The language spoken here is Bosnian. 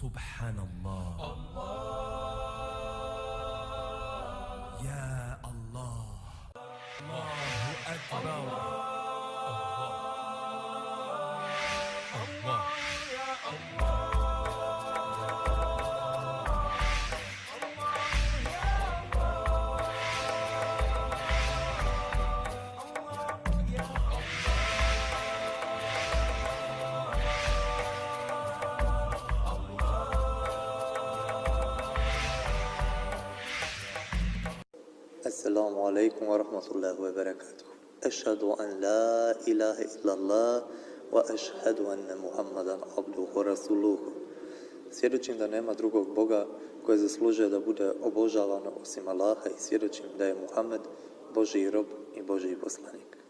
Subhanallah. Ya Allah. Allahu Akbar. السلام عليكم ورحمة الله وبركاته. أشهد أن لا إله إلا الله وأشهد أن محمدا عبده ورسوله. Svjedočim da nema drugog Boga koji zaslužuje da bude obožavan osim Allaha i svjedočim da je Muhammed Božji rob i Božji poslanik.